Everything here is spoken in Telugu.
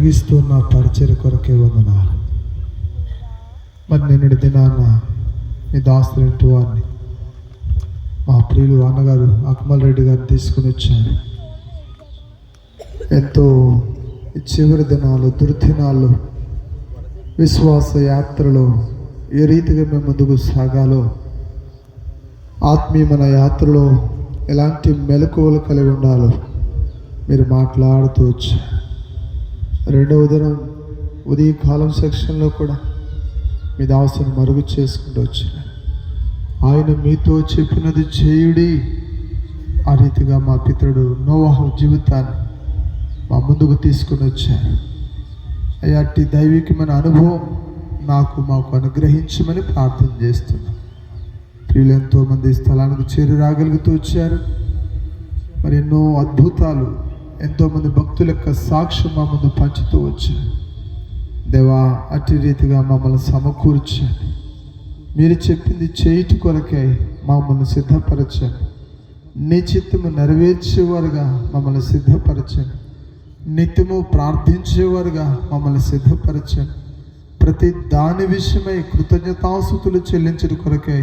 జరిగిస్తున్న పరిచర్య కొరకే వందనాలు. మరి నిన్నటి దినాన మీ దాస్తులంటి వారిని మా ప్రియులు అన్నగారు అక్మల్ రెడ్డి గారిని తీసుకుని వచ్చారు. ఎంతో ఈ చివరి దినాలు, దుర్దినాలు, విశ్వాస యాత్రలో ఏ రీతిగా మేము ముందుకు సాగాలో, ఆత్మీయమైన యాత్రలో ఎలాంటి మెలకువలు కలిగి ఉండాలో మీరు మాట్లాడుతూ వచ్చారు. రెండవ దినం ఉదయకాలం సెక్షన్లో కూడా మీ దాసుని మరుగు చేసుకుంటూ వచ్చారు. ఆయన మీతో చెప్పినది చేయుడి. ఆ రీతిగా మా పితరుడు నోవాహు జీవితాన్ని మా ముందుకు తీసుకుని వచ్చారు. అయ్యాటి దైవికమైన అనుభవం మాకు అనుగ్రహించమని ప్రార్థన చేస్తున్నాం. ప్రియులు ఎంతోమంది స్థలానికి చేరి రాగలుగుతూ వచ్చారు. మరి ఎన్నో అద్భుతాలు, ఎంతోమంది భక్తుల యొక్క సాక్ష్యం మా ముందు పంచుతూ వచ్చారు. దేవా, అట్టి రీతిగా మమ్మల్ని సమకూర్చండి. మీరు చెప్పింది చేయుట కొరకై మమ్మల్ని సిద్ధపరచండి. నీ చిత్తము నెరవేర్చేవారుగా మమ్మల్ని సిద్ధపరచండి. నిత్యము ప్రార్థించేవారుగా మమ్మల్ని సిద్ధపరచండి. ప్రతి దాని విషయమై కృతజ్ఞతాస్తుతులు చెల్లించడం కొరకై